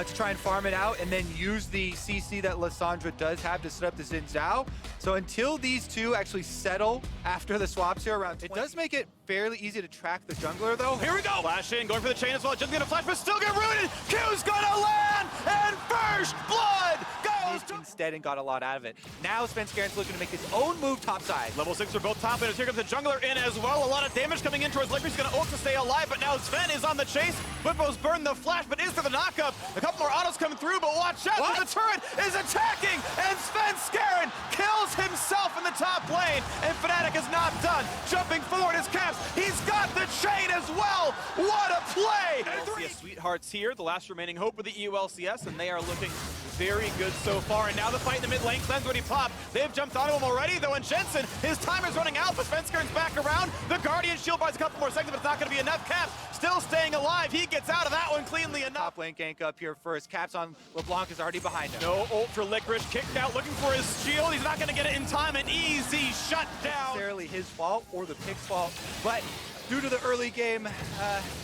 to try and farm it out, and then use the CC that Lissandra does have to set up the Xin Zhao. So until these two actually settle after the swaps here around 20, it does make it fairly easy to track the jungler, though. Here we go! Flash in, going for the chain as well. Just gonna flash, but still get ruined! Q's gonna land! And first blood goes to... Instead and got a lot out of it. Now Svenskeren looking to make his own move topside. Level 6 for both top laners. Here comes the jungler in as well. A lot of damage coming in towards Licorice. He's gonna ult to stay alive, but now Sven is on the chase. Whippo's burned the flash, but is there the knockup? A couple more autos coming through, but watch out! The turret is attacking, and Svenskeren kills himself in the top lane, and Fnatic is not done. Jumping forward is Caps. He's got the chain as well. What a play! EULCS Sweethearts here, the last remaining hope of the EULCS, and they are looking very good so far. And now the fight in the mid lane. Cleanse already popped. They've jumped onto him already, though, and Jensen, his timer's running out, but Svenskeren's back around. The Guardian shield buys a couple more seconds, but it's not going to be enough. Caps still staying alive. He gets out of that one cleanly enough. Top lane gank up here first. Caps on LeBlanc is already behind him. No ult for Licorice. Kicked out, looking for his shield. He's not going to get it in time. An easy shutdown. Necessarily his fault or the pick's fault, but due to the early game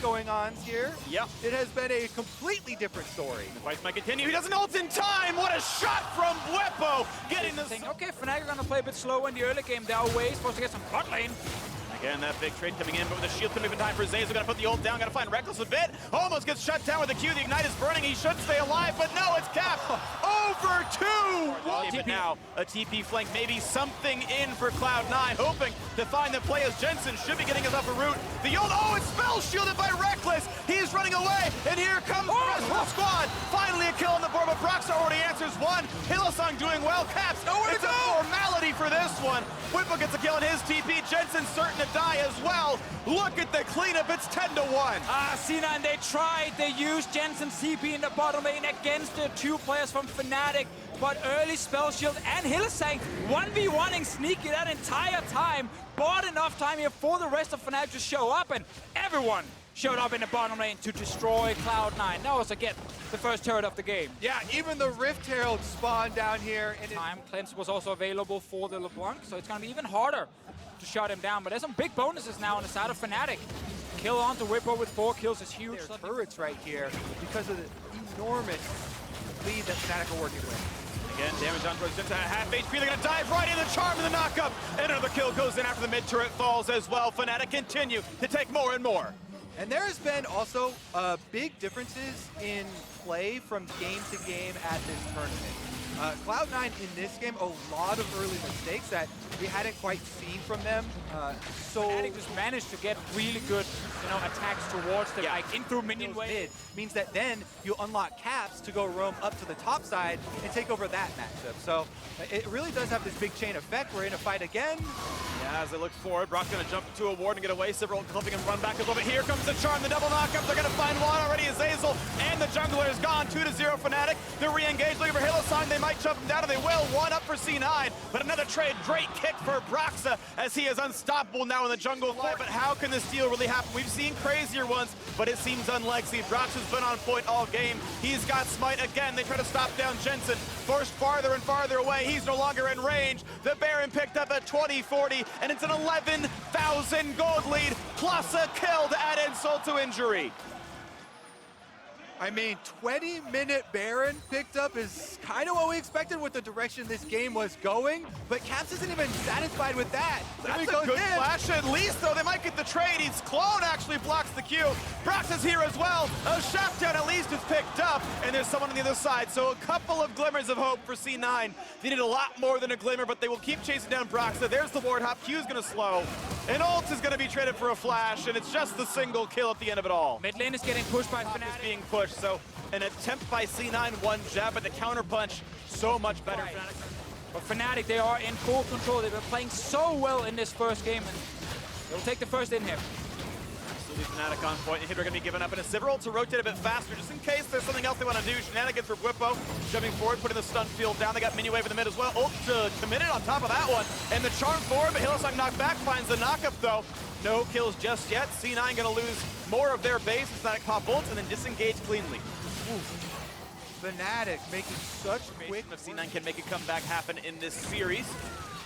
going on here, it has been a completely different story. The fight might continue. He doesn't ult in time. What a shot from Whippo. Getting the... Okay, Fnatic are going to play a bit slower in the early game. They are way supposed to get some bot lane. Again, that big trade coming in, but with the shield coming in time for Zazu, gotta put the ult down, gotta find Reckless a bit. Almost gets shut down with the Q. The Ignite is burning. He should stay alive, but no, it's Cap. Over two! But now, a TP flank, maybe something in for Cloud9, hoping to find the play as Jensen should be getting us up a route. The ult, oh, it's spell shielded by Reckless. He's running away, and here comes the rest of the squad. Finally a kill on the board, but Broxa already answers one. Hillsong doing well. Caps, nowhere to go. A formality for this one. Whippo gets a kill on his TP. Jensen certain to die as well. Look at the cleanup, it's 10-1. C9, they tried, they used Jensen's TP in the bottom lane against the two players from Fnatic, but early spell shield and Hillsong 1v1ing Sneaky that entire time, bought enough time here for the rest of Fnatic to show up, and everyone showed up in the bottom lane to destroy Cloud9. That was, again, the first turret of the game. Yeah, even the Rift Herald spawned down here. And time cleanse was also available for the LeBlanc, so it's going to be even harder to shut him down. But there's some big bonuses now on the side of Fnatic. Kill onto Whippo with 4 kills is huge. Their turrets right here because of the enormous lead that Fnatic are working with. Again, damage on towards Jensen at half HP. They're going to dive right in the charm of the knockup. And another kill goes in after the mid turret falls as well. Fnatic continue to take more and more. And there has been also big differences in play from game to game at this tournament. Cloud9 in this game, a lot of early mistakes that we hadn't quite seen from them. So Fnatic just managed to get really good, attacks towards them, like in through minion wave. Means that then you unlock Caps to go roam up to the top side and take over that matchup. So it really does have this big chain effect. We're in a fight again. Yeah, as they look forward, Brock's going to jump to a ward and get away. Several helping him run back a little bit. Here comes the charm, the double knockup. They're going to find one already. Azazel and the jungler is gone. 2-0 Fnatic. They're re-engaged. Looking for Hillsong. They might jump him down, and they will. One up for C9. But another trade. Great kick for Broxa as he is unstoppable now in the jungle. But how can this steal really happen? We've seen crazier ones, but it seems unlikely. Broxa's been on point all game. He's got smite again. They try to stop down Jensen. Forced farther and farther away. He's no longer in range. The Baron picked up at 20-40, and it's an 11,000 gold lead, plus a kill to add insult to injury. I mean, 20-minute Baron picked up is kind of what we expected with the direction this game was going, but Caps isn't even satisfied with that. That's a good flash at least, though. They might get the trade. His clone actually blocks the Q. Brox is here as well. A shutdown at least is picked up, and there's someone on the other side. So a couple of glimmers of hope for C9. They need a lot more than a glimmer, but they will keep chasing down Broxa. There's the ward hop. Q's going to slow. And ult is going to be traded for a flash, and it's just the single kill at the end of it all. Mid lane is getting pushed by Fnatic. Is being pushed, so an attempt by C9, one jab, but the counter punch so much better. Right. But Fnatic, they are in full control. They've been playing so well in this first game, and they'll take the first in here. Absolutely Fnatic on point. Hydra going to be given up, and a Sivir to rotate a bit faster, just in case there's something else they want to do. Shenanigans for Whippo, jumping forward, putting the stun field down. They got mini wave in the mid as well. Ult committed on top of that one, and the charm forward, but Hillsong knocked back, finds the knockup though. No kills just yet. C9 going to lose more of their base. Fnatic pop ult and then disengage cleanly. Fnatic making such quick. If C9 can make a comeback happen in this series.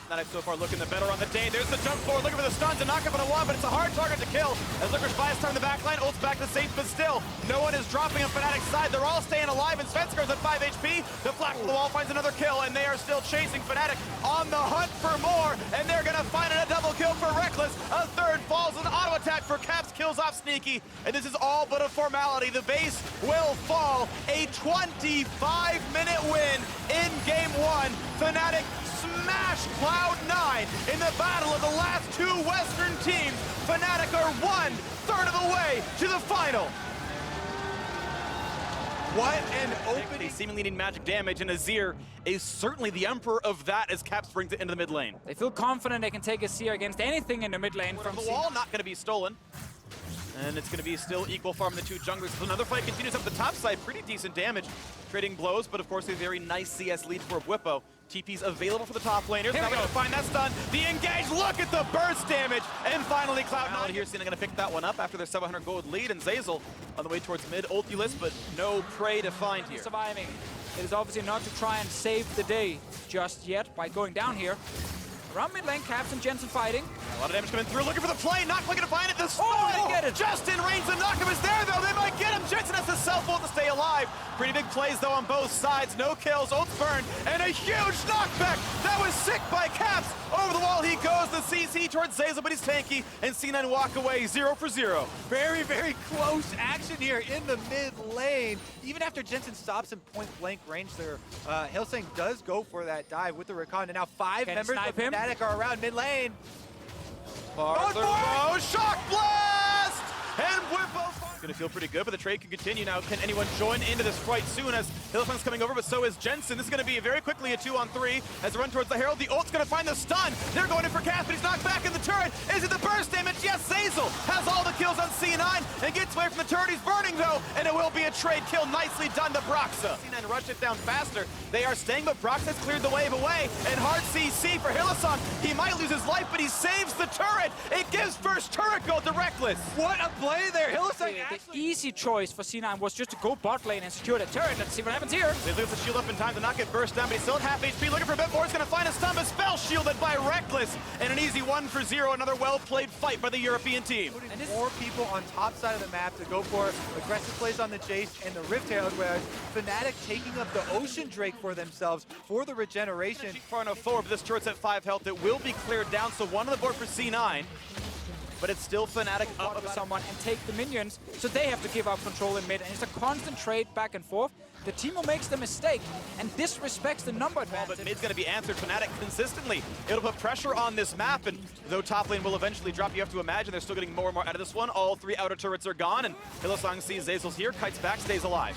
Fnatic so far looking the better on the day. There's the jump forward, looking for the stuns and knock up on the wall, but it's a hard target to kill. As Licorice buys time in the backline, ults back to safe, but still, no one is dropping on Fnatic's side. They're all staying alive, and Svenskar is at 5 HP. The flash from the wall finds another kill, and they are still chasing Fnatic on the hunt for more, and they're gonna find a double kill for Reckless. A third falls, an auto attack for Caps, kills off Sneaky, and this is all but a formality. The base will fall. A 25-minute win in Game 1. Fnatic smash Cloud9 in the battle of the last two Western teams. Fnatic are 1/3 of the way to the final. What an opening. They seemingly need magic damage, and Azir is certainly the emperor of that as Caps brings it into the mid lane. They feel confident they can take Azir against anything in the mid lane from the wall, not going to be stolen. And it's going to be still equal farm the two junglers. So another fight continues up the top side. Pretty decent damage. Trading blows, but of course a very nice CS lead for Bwipo. TP's available for the top laners. Now we're going to find that stun. The engage, look at the burst damage. And finally Cloud9 here, going to pick that one up after their 700 gold lead. And Zeyzal on the way towards mid ultiless, but no prey to find here. Surviving. It is obviously not to try and save the day just yet by going down here. Around mid lane, Caps and Jensen fighting. A lot of damage coming through, looking for the play, not quite gonna find it. The stun! Oh, they get it. Just in range, the knockup is there though, they might get him. Jensen has the self-ult to stay alive. Pretty big plays though on both sides, no kills, ults burned, and a huge knockback. That was sick by Caps. Over the wall he goes, the CC towards Zeyzal, but he's tanky, and C9 walk away 0 for 0. Very, very close action here in the mid lane. Even after Jensen stops in point blank range there, Hillsang does go for that dive with the recon, and now 5 members of Fnatic are around mid lane. Shock blast! And Bwipo gonna feel pretty good, but the trade can continue now. Can anyone join into this fight soon as Hillsang's coming over, but so is Jensen. This is gonna be very quickly a 2-on-3 as they run towards the Herald. The ult's gonna find the stun. They're going in for Cass, but he's knocked back in the turret. Is it the burst damage? Yes, Zeyzal has all the kills on C9 and gets away from the turret. He's burning though, and it will be a trade kill. Nicely done to Broxa. C9 rushed it down faster. They are staying, but Broxa's cleared the wave away. And hard CC for Hillsang. He might lose his life, but he saves the turret. It gives first turret gold to Reckless. What a play there. Hillsang The easy choice for C9 was just to go bot lane and secure the turret. Let's see what happens here. They lose the shield up in time to not get burst down, but he's still at half HP. Looking for a bit more. He's going to find a stun, but spell shielded by Reckless. And an easy 1 for 0. Another well-played fight by the European team. And more people on top side of the map to go for aggressive plays on the Chase and the Rift Herald, whereas Fnatic taking up the Ocean Drake for themselves for the regeneration. Far enough forward, but this turret's at 5 health. It will be cleared down, so 1 on the board for C9. But it's still Fnatic up with someone and take the minions, so they have to give up control in mid, and it's a constant trade back and forth. The team who makes the mistake and disrespects the number advantage. But mid's going to be answered Fnatic consistently. It'll put pressure on this map, and though top lane will eventually drop, you have to imagine they're still getting more and more out of this one. All 3 outer turrets are gone, and Hillsang sees Zeyzal's here, kites back, stays alive.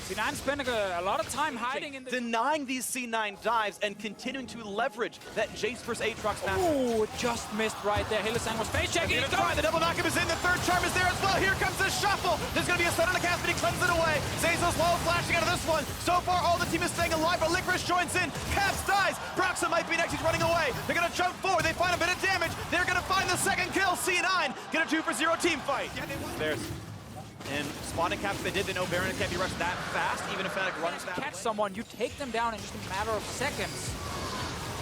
C9 spending a lot of time hiding in the... Denying these C9 dives and continuing to leverage that Jace vs. Aatrox map. Ooh, just missed right there. Hillsang was face checking. The double knockup is in. The third charm is there as well. Here comes the shuffle. There's going to be a stun on the cast, but he cleanses it away. Zeyzal's low flashing out of this one. So far, all the team is staying alive, but Licorice joins in. Caps dies. Broxa might be next. He's running away. They're going to jump forward. They find a bit of damage. They're going to find the second kill. C9 get a 2 for 0 team fight. There's... And spotting Caps, they know Baron can't be rushed that fast, even if Fnatic runs that catch someone, you take them down in just a matter of seconds.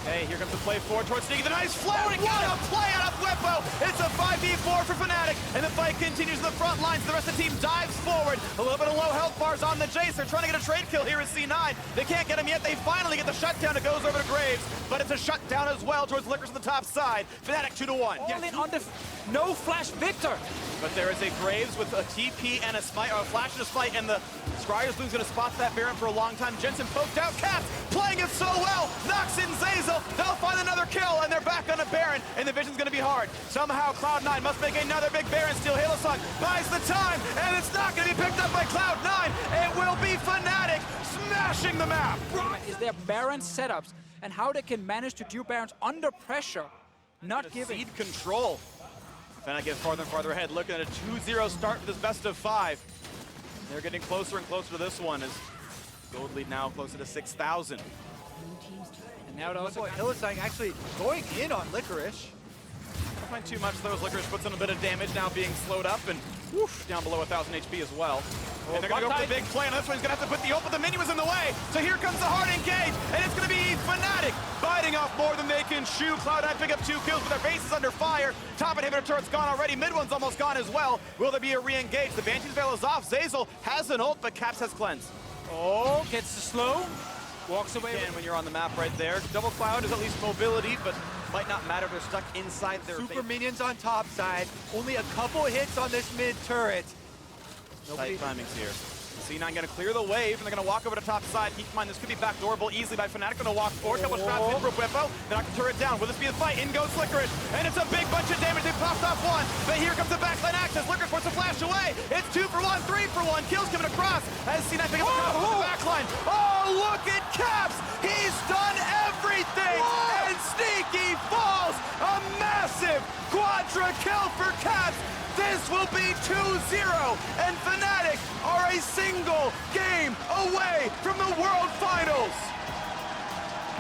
Hey, here comes the play forward towards Sneaky. The nice floating. What a play out of Bwipo. It's a 5v4 for Fnatic, and the fight continues in the front lines. The rest of the team dives forward. A little bit of low health bars on the Jace. They're trying to get a trade kill here as C9. They can't get him yet. They finally get the shutdown. It goes over to Graves, but it's a shutdown as well towards Licorice on the top side. Fnatic 2-1. All in on the no flash victor. But there is a Graves with a TP and a smite, or a flash and a smite, and the Scryer's Bloom's going to spot that Baron for a long time. Jensen poked out. Caps playing it so well. Knocks in Zeyzal. They'll find another kill, and they're back on a Baron, and the vision's going to be hard. Somehow Cloud9 must make another big Baron steal. Hillsang buys the time, and it's not going to be picked up by Cloud9. It will be Fnatic smashing the map. Is there Baron setups, and how they can manage to do Barons under pressure, not giving. Seed control. Fnatic get farther and farther ahead, looking at a 2-0 start for this best of 5. They're getting closer and closer to this one as gold lead now closer to 6,000. And now it also Hillsang actually going in on Licorice. I don't find too much though as Licorice puts in a bit of damage now being slowed up, and Woof, down below 1,000 HP as well. And they're going to go for the big play, and this one's going to have to put the ult, but the minion was in the way. So here comes the hard engage, and it's going to be Fnatic biting off more than they can chew. Cloud9 pick up 2 kills, but their base is under fire. Top inhibitor turret's gone already. Mid one's almost gone as well. Will there be a re-engage? The Banshee's Veil is off. Zeyzal has an ult, but Caps has cleanse. Oh, gets the slow. Walks away. Again, when you're on the map right there. Double Cloud is at least mobility, but might not matter if they're stuck inside their Super base. minions on top side. Only a couple hits on this mid turret. Tight timings here. C9 going to clear the wave, and they're going to walk over to top side. Keep in mind, this could be backdoorable easily by Fnatic. Going to walk forward, couple shots in for Whippo. They knock the turret down. Will this be the fight? In goes Licorice, and it's a big bunch of damage. They popped off one, but here comes the backline access. Licorice forces a flash away. It's 2 for 1, 3 for 1. Kills coming across as C9 pick up the with the backline. Oh, look at Caps! He's done everything, and Sneaky falls. A massive quadra kill for Caps. This will be 2-0, and Fnatic are a single game away from the World Finals.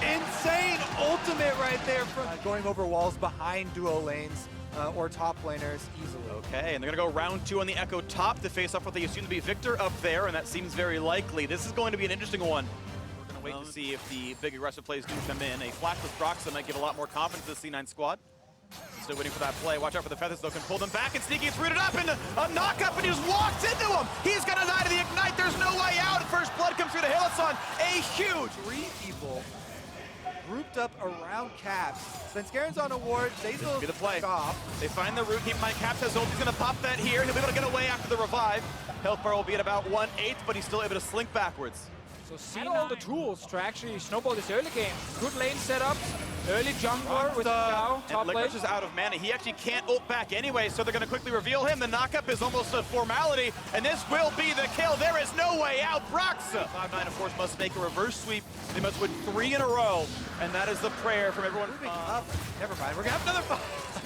Insane ultimate right there from going over walls behind duo lanes or top laners easily. Okay, and they're gonna go round 2 on the Echo top to face off what they assume to be Victor up there, and that seems very likely. This is going to be an interesting one. We're gonna wait to see if the big aggressive plays do come in. A flashless Proxa might give a lot more confidence to the C9 squad. Still waiting for that play. Watch out for the feathers, though. Can pull them back, and Sneaky is rooted up into a knock-up, and he just walks into him. He's gonna die to the Ignite. There's no way out. First blood comes through to Hylison. A huge 3 people grouped up around Caps. Svenskaren's on a ward. Zeyzal be the play. off. They find the root. Keep in mind, Caps has ult. He's gonna pop that here. He'll be able to get away after the revive. Health bar will be at about 1/8, but he's still able to slink backwards. So C9 all the tools to actually snowball this early game. Good lane setup, early jungler with MACAO, top and lane. Licorice is out of mana. He actually can't ult back anyway, so they're going to quickly reveal him. The knockup is almost a formality, and this will be the kill. There is no way out. Proxa. Cloud9, of course, must make a reverse sweep. They must win 3 in a row, and that is the prayer from everyone. Moving up. Never mind. We're gonna have another fight.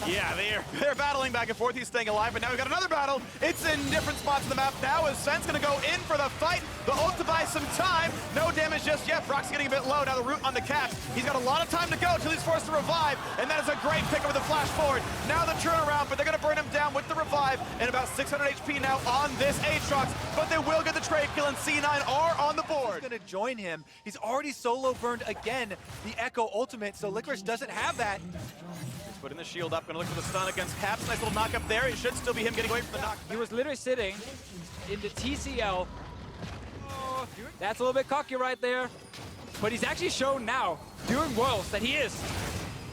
Yeah, they're battling back and forth. He's staying alive, but now we've got another battle. It's in different spots on the map now as Sven's going to go in for the fight. The ult to buy some time. No damage just yet. Brock's getting a bit low. Now the root on the Caps. He's got a lot of time to go until he's forced to revive, and that is a great pick up with the flash forward. Now the turnaround, but they're going to burn him down with the revive, and about 600 HP now on this Aatrox, but they will get the trade kill, and C9 are on the board. He's going to join him. He's already solo burned again the Echo ultimate, so Licorice doesn't have that. Putting the shield up, gonna look for the stun against Caps. Nice little knock up there. It should still be him getting away from the knock. He was literally sitting in the TCL. Oh, that's a little bit cocky right there. But he's actually shown now, during Worlds, that he is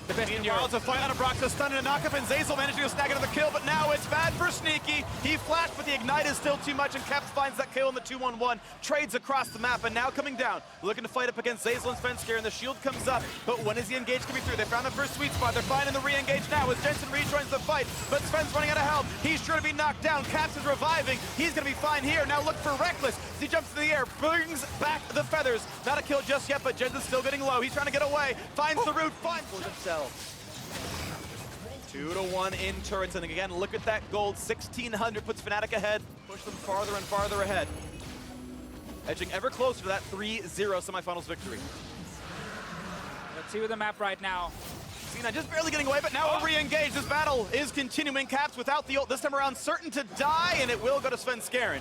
the best in Meanwhile, Europe. it's a fight on a Broxa, stun and a knock-up, and Zeyzal managing to snag another kill, but now it's bad for Sneaky. He flashed, but the Ignite is still too much, and Caps finds that kill in the 2-1-1. Trades across the map, and now coming down, looking to fight up against Zeyzal and Svenskeren, and the shield comes up, but when is the engage coming through? They found the first sweet spot. They're finding the re-engage now as Jensen rejoins the fight, but Sven's running out of health. He's sure to be knocked down. Caps is reviving. He's going to be fine here. Now look for Reckless. As he jumps in the air, brings back the feathers. Not a kill just yet, but Jensen's still getting low. He's trying to get away. Finds the root, finds for themselves. 2-1 in turrets, and again, look at that gold. 1,600 puts Fnatic ahead, push them farther and farther ahead. Edging ever closer to that 3-0 semifinals victory. Let's see with the map right now. C9 just barely getting away, but now a re-engage. This battle is continuing. Caps without the ult, this time around certain to die, and it will go to Svenskeren.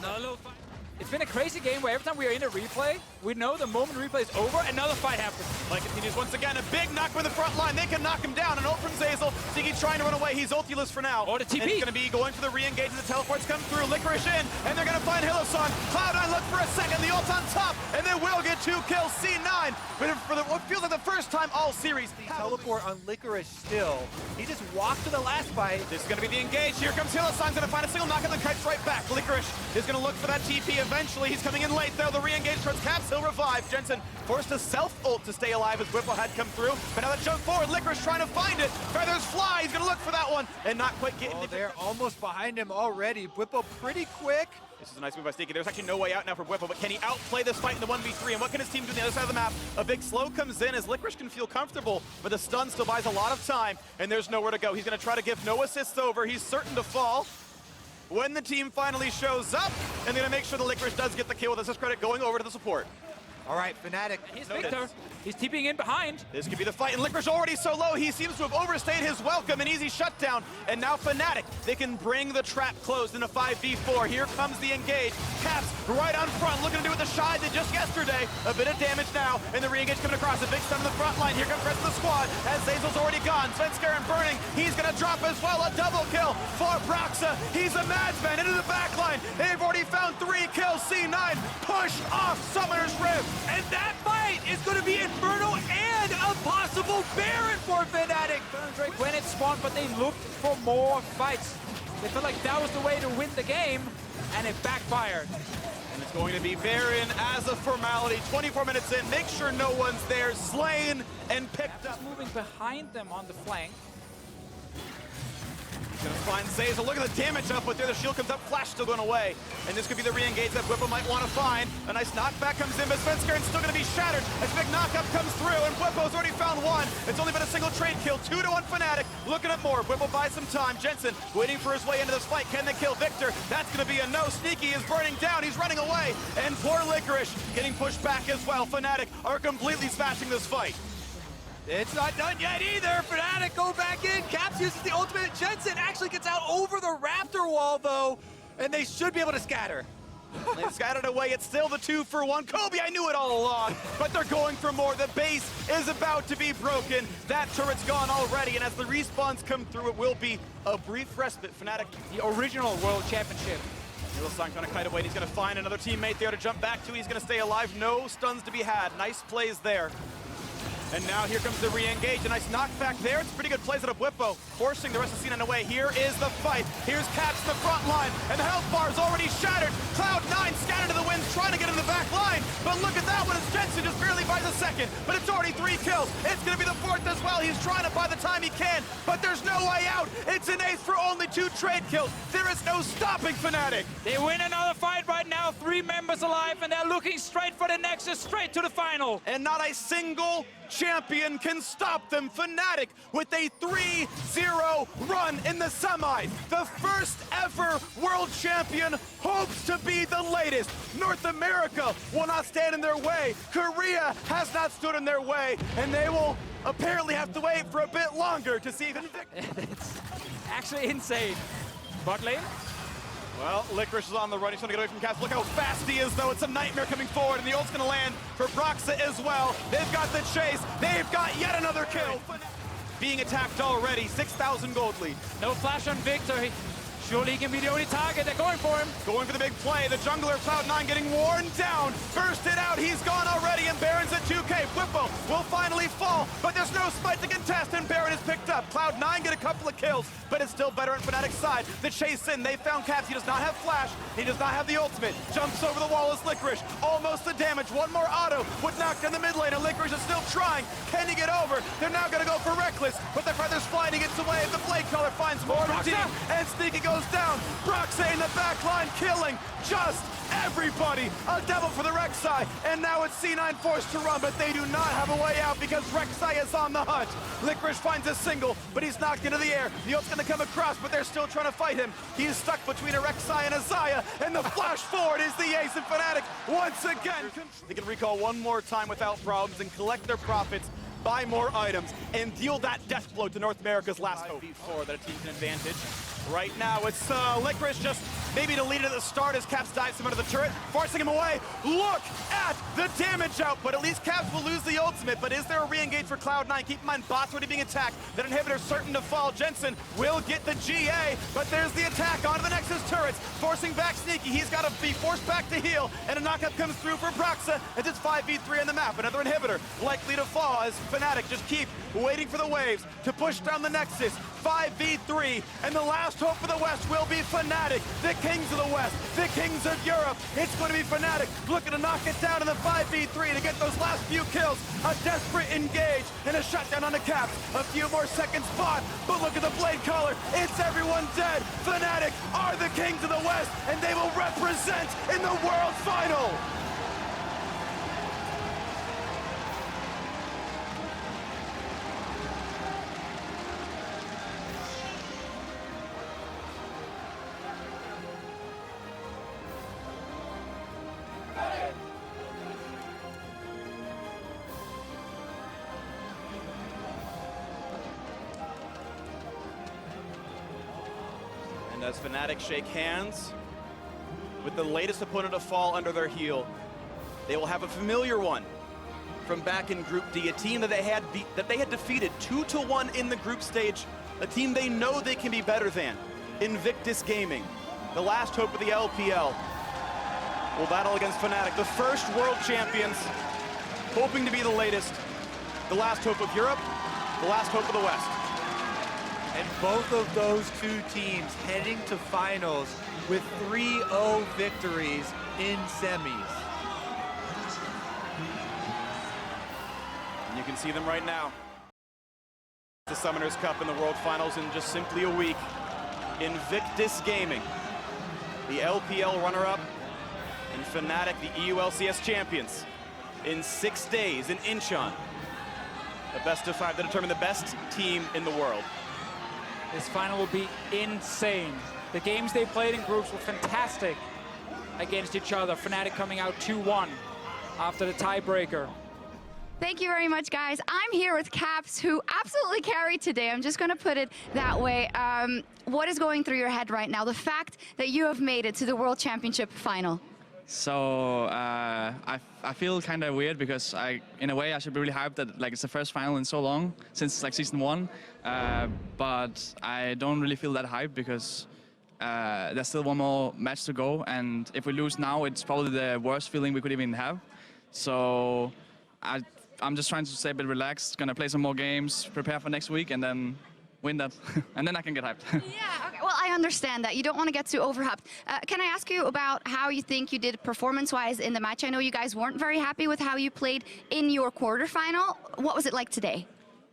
Another little fight. It's been a crazy game where every time we are in a replay, we know the moment the replay is over, another fight happens. Play continues once again. A big knock with the front line. They can knock him down. An ult from Zeyzal. Ziggy trying to run away. He's ultiless for now. Or the TP. And he's going to be going for the re-engage as the teleports come through. Licorice in, and they're going to find Hylison. Cloud9 look for a second. The ult on top, and they will get 2 kills. C9, but for what feels like the first time all series. The teleport on Licorice still. He just walked to the last fight. This is going to be the engage. Here comes Hylison. Going to find a single knock, and then kites right back. Licorice is going to look for that TP eventually. He's coming in late, though. The re-engage towards Caps. He'll revive. Jensen forced to self-ult to stay alive as Whipple had come through. But now that jump forward, Licorice trying to find it. Feathers fly. He's going to look for that one and not quite getting it. They're almost behind him already. Whipple pretty quick. This is a nice move by Sneaky. There's actually no way out now for Whipple, but can he outplay this fight in the 1v3? And what can his team do on the other side of the map? A big slow comes in as Licorice can feel comfortable, but the stun still buys a lot of time, and there's nowhere to go. He's going to try to give no assists over. He's certain to fall. When the team finally shows up, and they're going to make sure the Licorice does get the kill with assist credit going over to the support. All right, Fnatic. Here's Victor. He's TPing in behind. This could be the fight, and Licorice already so low, he seems to have overstayed his welcome, an easy shutdown. And now Fnatic, they can bring the trap closed in a 5v4. Here comes the engage. Caps right on front, looking to do what the Shy did just yesterday. A bit of damage now, and the re-engage coming across. A big stun in the front line. Here comes the rest of the squad, as Zazel's already gone. Svenskar and Burning, he's gonna drop as well. A double kill for Broxa. He's a madman into the back line. They've already found 3 kills. C9 push off Summoner's Rift. And that fight is going to be Inferno and a possible Baron for Fnatic. Drake when it spawned, but they looked for more fights. They felt like that was the way to win the game, and it backfired. And it's going to be Baron as a formality. 24 minutes in, make sure no one's there. Slain and picked up. Moving behind them on the flank. Gonna find Zazel. Look at the damage output there. The shield comes up, flash still going away. And this could be the re-engage that Whippo might want to find. A nice knockback comes in, but Svenskaren's still gonna be shattered as big knockup comes through, and Whippo's already found one. It's only been a single trade kill, 2-1 Fnatic. Looking at more. Whippo buys some time. Jensen waiting for his way into this fight. Can they kill Victor? That's gonna be a no. Sneaky is burning down. He's running away. And poor Licorice getting pushed back as well. Fnatic are completely smashing this fight. It's not done yet either. Fnatic go back in. Caps uses the ultimate. Jensen actually gets out over the Raptor wall, though, and they should be able to scatter. They've scattered away. It's still the 2-for-1. Kobe, I knew it all along, but they're going for more. The base is about to be broken. That turret's gone already, and as the respawns come through, it will be a brief respite. Fnatic, The original World Championship. Hillsong gonna kite away. He's gonna find another teammate there to jump back to. He's gonna stay alive. No stuns to be had. Nice plays there. And now here comes the re-engage. A nice knockback there. It's pretty good plays out of Whippo, forcing the rest of the scene away. Here is the fight. Here's Caps in the front line, and the health bar is already shattered. Cloud9 scattered to the winds, trying to get in the back line. But look at that one, as Jensen just barely buys a second. But it's already 3 kills. It's going to be the 4th as well. He's trying to buy the time he can, but there's no way out. It's an ace for only 2 trade kills. There is no stopping Fnatic. They win another fight right now. 3 members alive, and they're looking straight for the Nexus, straight to the final. And not a single champion can stop them. Fnatic with a 3-0 run in the semis. The first ever world champion hopes to be the latest. North America will not stand in their way. Korea has not stood in their way, and they will apparently have to wait for a bit longer to see if It's actually insane. Bot lane. Well, Licorice is on the run. He's trying to get away from Caps. Look how fast he is, though. It's a nightmare coming forward, and the ult's going to land for Broxa as well. They've got the chase. They've got yet another kill. Being attacked already. 6,000 gold lead. No flash on Victor. Surely he can be the only target. They're going for him. Going for the big play. The jungler, Cloud9, getting worn down. Bursted out. He's gone already, and Baron's at 2K. Whippo will finally fall, but there's no smite to contest, and Baron is picked up. Cloud9 get a couple of kills, but it's still better on Fnatic's side. The chase in. They found Caps. He does not have flash. He does not have the ultimate. Jumps over the wall as Licorice. Almost the damage. One more auto would knock down the mid lane, and Licorice is still trying. Can he get over? They're now going to go for Reckless, but the feather's flying. He gets away. The Blade Caller finds more of the team, and Sneaky goes down. Broxa in the back line, killing just everybody. A double for the Rek'Sai, and now it's C9 forced to run, but they do not have a way out because Rek'Sai is on the hunt. Licorice finds a single, but he's knocked into the air. The ult's gonna come across, but they're still trying to fight him. He's stuck between a Rek'Sai and a Xayah, and the flash forward is the ace, and Fnatic once again. They can recall one more time without problems and collect their profits, buy more items, and deal that death blow to North America's last hope. Before that a team can advantage. Right now, it's Licorice just maybe to lead at the start as Caps dives him under the turret, forcing him away. Look at the damage output. At least Caps will lose the ultimate, but is there a re-engage for Cloud9? Keep in mind, bots already being attacked. That inhibitor certain to fall. Jensen will get the GA, but there's the attack onto the Nexus turrets, forcing back Sneaky. He's got to be forced back to heal, and a knockup comes through for Broxa as it's 5v3 on the map. Another inhibitor likely to fall as Fnatic just keep waiting for the waves to push down the Nexus. 5v3, and the last hope for the West will be Fnatic, the kings of the West, the kings of Europe. It's going to be Fnatic looking to knock it down in the 5v3 to get those last few kills. A desperate engage and a shutdown on the Caps. A few more seconds fought, but look at the Blade Caller. It's everyone dead. Fnatic are the kings of the West, and they will represent in the World Final. And as Fnatic shake hands with the latest opponent to fall under their heel, they will have a familiar one from back in Group D, a team that they had defeated 2-1 in the group stage, a team they know they can be better than. Incvictus Gaming, the last hope of the LPL, will battle against Fnatic, the first world champions, hoping to be the latest, the last hope of Europe, the last hope of the West. And both of those two teams heading to finals with 3-0 victories in semis. And you can see them right now. The Summoners Cup in the World Finals in just simply a week. Incvictus Gaming, the LPL runner-up, and Fnatic, the EULCS champions, in 6 days in Incheon. The best of 5 to determine the best team in the world. This final will be insane. The games they played in groups were fantastic against each other. Fnatic coming out 2-1 after the tiebreaker. Thank you very much, guys. I'm here with Caps, who absolutely carried today. I'm just going to put it that way. What is going through your head right now? The fact that you have made it to the World Championship final. So I feel kind of weird because in a way, I should be really hyped that it's the first final in so long since season 1. But I don't really feel that hyped because there's still one more match to go, and if we lose now, it's probably the worst feeling we could even have. So I'm just trying to stay a bit relaxed, gonna play some more games, prepare for next week, and then win that, and then I can get hyped. Yeah, okay. Well, I understand that. You don't want to get too overhyped. Can I ask you about how you think you did performance-wise in the match? I know you guys weren't very happy with how you played in your quarterfinal. What was it like today?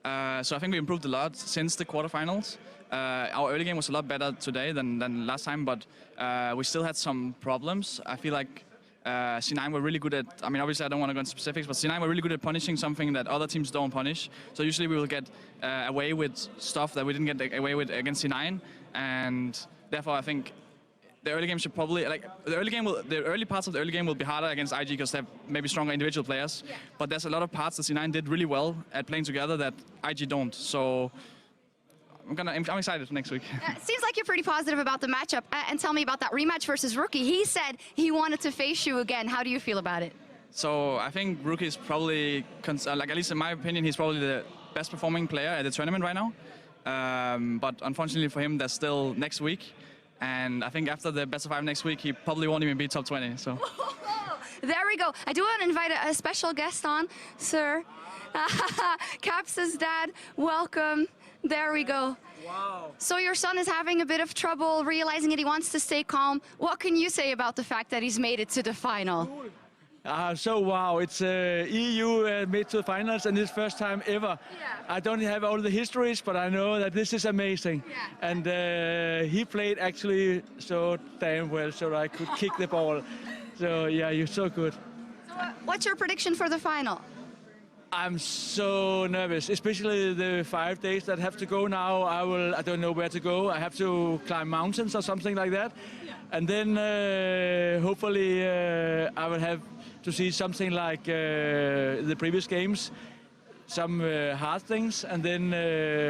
So I think we improved a lot since the quarterfinals. Our early game was a lot better today than last time, but we still had some problems. I feel like C9 were really good at, I mean, obviously I don't want to go into specifics, but C9 were really good at punishing something that other teams don't punish. So usually we will get away with stuff that we didn't get away with against C9, and therefore I think the early game should probably, the early parts of the early game will be harder against IG because they have maybe stronger individual players, but there's a lot of parts that C9 did really well at playing together that IG don't. So I'm excited for next week. Seems like you're pretty positive about the matchup. And tell me about that rematch versus Rookie. He said he wanted to face you again. How do you feel about it? So I think Rookie is probably, at least in my opinion, he's probably the best performing player at the tournament right now. But unfortunately for him, that's still next week. And I think after the best of 5 next week, he probably won't even be top 20. So. There we go. I do want to invite a special guest on, sir. Caps' dad, welcome. There we go. Wow. So your son is having a bit of trouble realizing that he wants to stay calm. What can you say about the fact that he's made it to the final? So wow, it's EU made to the finals, and it's first time ever. Yeah. I don't have all the histories, but I know that this is amazing. Yeah. And he played actually so damn well, so I could kick the ball. So yeah, you're so good. So what's your prediction for the final? I'm so nervous, especially the 5 days that have to go now. I don't know where to go. I have to climb mountains or something like that. Yeah. And then hopefully I will have to see something like the previous games, some hard things, and then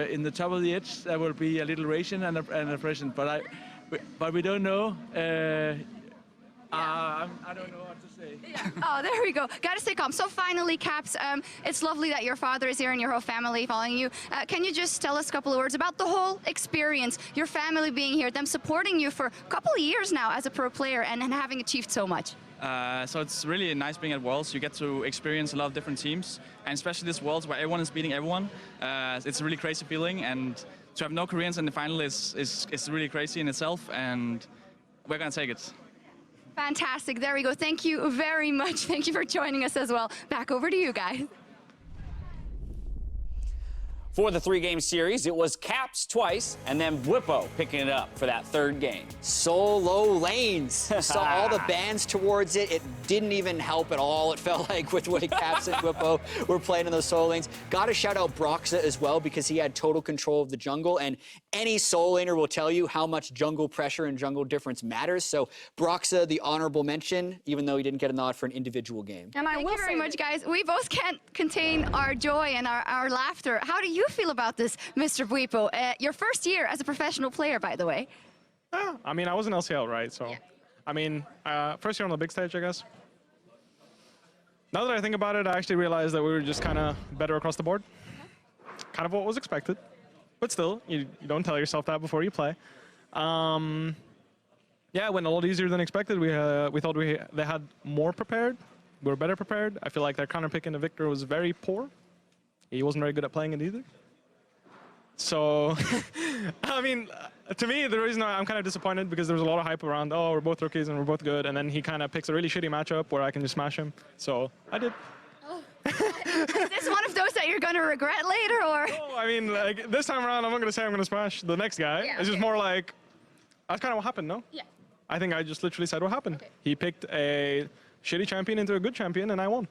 in the top of the edge there will be a little racing and a present. But we don't know. I don't know what to say. Yeah. Oh, there we go. Gotta stay calm. So finally, Caps, it's lovely that your father is here and your whole family following you. Can you just tell us a couple of words about the whole experience, your family being here, them supporting you for a couple of years now as a pro player and having achieved so much? So it's really nice being at Worlds. You get to experience a lot of different teams, and especially this Worlds where everyone is beating everyone. It's a really crazy feeling, and to have no Koreans in the final is really crazy in itself, and we're gonna take it. Fantastic. There we go. Thank you very much. Thank you for joining us as well. Back over to you guys. For the 3-game series, it was Caps twice, and then Bwipo picking it up for that 3rd game. Solo lanes. Saw all the bans towards it. It didn't even help at all, it felt like, with the way Caps and Bwipo were playing in those solo lanes. Got to shout out Broxa as well, because he had total control of the jungle, and any solo laner will tell you how much jungle pressure and jungle difference matters. So Broxa, the honorable mention, even though he didn't get a nod for an individual game. And Thank you very much, guys. We both can't contain our joy and our laughter. How do you feel about this, Mr. Bwipo? Your first year as a professional player, by the way. I mean, I was in LCL, right? So, Yeah. I mean, first year on the big stage, I guess. Now that I think about it, I actually realized that we were just kind of better across the board. Kind of what was expected. But still, you don't tell yourself that before you play. Yeah, it went a lot easier than expected. We thought they had more prepared. We were better prepared. I feel like their counter pick into Victor was very poor. He wasn't very good at playing it either. So, I mean, to me, the reason I'm kind of disappointed because there was a lot of hype around, oh, we're both rookies and we're both good, and then he kind of picks a really shitty matchup where I can just smash him. So, I did. Oh. Is this one of those that you're going to regret later, or? No, I mean, like, this time around, I'm not going to say I'm going to smash the next guy. Yeah, it's just more like, that's kind of what happened, no? Yeah. I think I just literally said what happened. Okay. He picked a shitty champion into a good champion, and I won.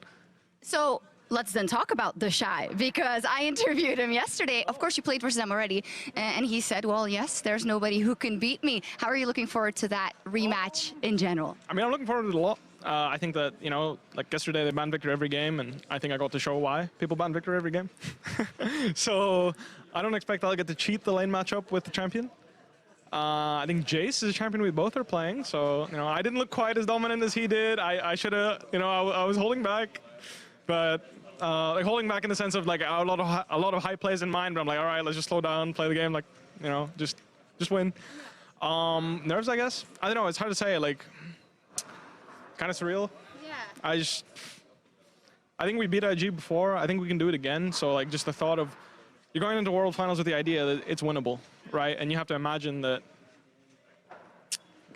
So let's then talk about the Shy, because I interviewed him yesterday. Of course, you played versus him already, and he said, well, yes, there's nobody who can beat me. How are you looking forward to that rematch in general? I mean, I'm looking forward to it a lot. I think that, you know, like yesterday they banned Victor every game, and I think I got to show why people ban Victor every game. So I don't expect I'll get to cheat the lane matchup with the champion. I think Jace is a champion we both are playing, so, you know, I didn't look quite as dominant as he did. I should have, you know, I was holding back, but like holding back in the sense of like a lot of high plays in mind, but I'm like, all right, let's just slow down, play the game, like, you know, just win. Nerves, I guess. I don't know, it's hard to say, like, kind of surreal. Yeah. I think we beat IG before. I think we can do it again. So like just the thought of you're going into World Finals with the idea that it's winnable, right? And you have to imagine that.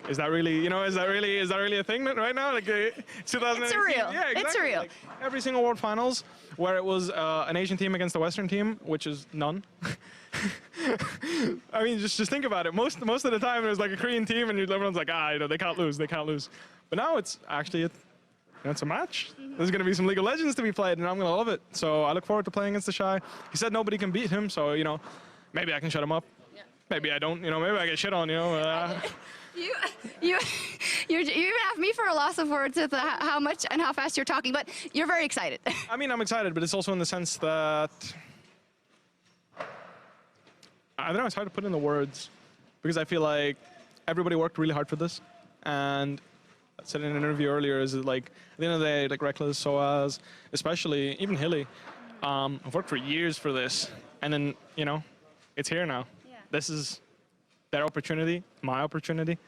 Is that really, you know, is that really a thing right now? Like 2018. It's surreal. Yeah, exactly. It's surreal. Like, every single World Finals where it was an Asian team against a Western team, which is none. I mean, just think about it. Most of the time, there's like a Korean team, and everyone's like, you know, they can't lose. But now it's actually it's a match. There's going to be some League of Legends to be played, and I'm going to love it. So I look forward to playing against the Shy. He said nobody can beat him, so, you know, maybe I can shut him up. Yeah. Maybe I don't, you know, maybe I get shit on, you know. You even have me for a loss of words with how much and how fast you're talking, but you're very excited. I mean, I'm excited, but it's also in the sense that, I don't know, it's hard to put in the words, because I feel like everybody worked really hard for this, and I said in an interview earlier, is that like, at the end of the day, like Reckless, Soaz, especially, even Hilly, I've worked for years for this, and then, you know, it's here now. Yeah. This is their opportunity, my opportunity,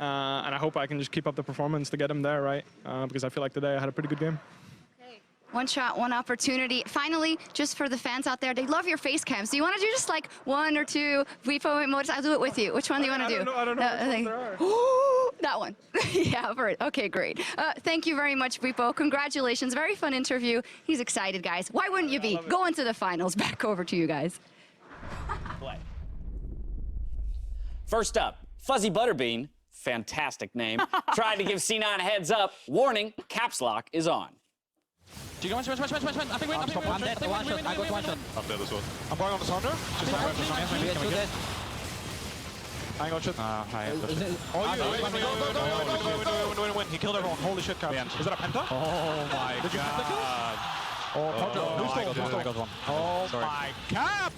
and I hope I can just keep up the performance to get them there, right? Because I feel like today I had a pretty good game. One shot, one opportunity. Finally, just for the fans out there, they love your face cams. Do you want to do just like one or two Vipo emotes? I'll do it with you. Which one do you want to do? I don't know which ones there are. That one. Yeah, I've heard. Okay, great. Thank you very much, Vipo. Congratulations. Very fun interview. He's excited, guys. Why wouldn't you be? Going to the finals. Back over to you guys. Play. First up, Fuzzy Butterbean, fantastic name, tried to give C9 a heads up. Warning, caps lock is on. Do you go one shot? I think win. I'm dead. One shot. I got one shot. I'm dead as well. I'm going on the Sonder. Just like Two dead. I got shot. Win. He killed everyone. Holy shit, Caps. Is that a penta? Oh my Did you flick it? I got one. Oh my Cap!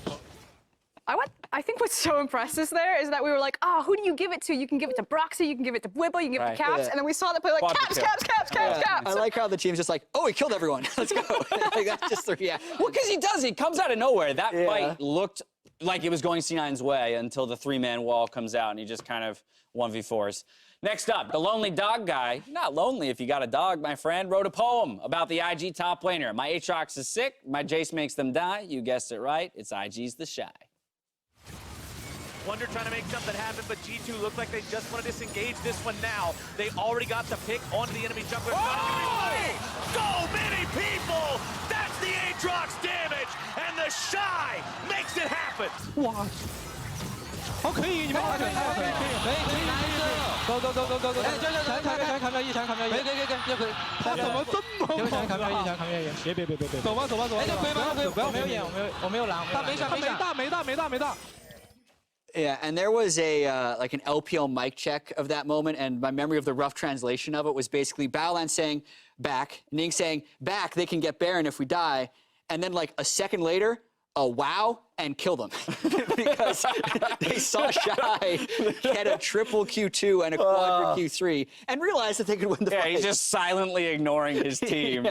I think what's so impressive there is that we were like, who do you give it to? You can give it to Broxy, you can give it to Whippo, you can give it to Caps, and then we saw that play like, Caps. I like how the team's just like, oh, he killed everyone. Let's go. Like, that's just the reaction. Well, because he does. He comes out of nowhere. That fight looked like it was going C9's way until the three-man wall comes out, and he just kind of 1v4s. Next up, the lonely dog guy. Not lonely if you got a dog, my friend. Wrote a poem about the IG top laner. My Aatrox is sick. My Jace makes them die. You guessed it right. It's IG's the Shy. Wonder trying to make something happen, but G2 looked like they just want to disengage this one now. They already got the pick onto the enemy jungler. So many people! That's the Aatrox damage, and the Shy makes it happen. What? 好可以，你们可以，走，可以，他怎么这么猛？别，走吧，我没有眼，我没有蓝，没大。Yeah, and there was a like an LPL mic check of that moment, and my memory of the rough translation of it was basically Baolan saying back, Ning saying back, they can get Baron if we die, and then like a second later, a WoW and kill them because they saw Shy get a triple Q2 and a quadra Q3 and realized that they could win the fight. Yeah, he's just silently ignoring his team.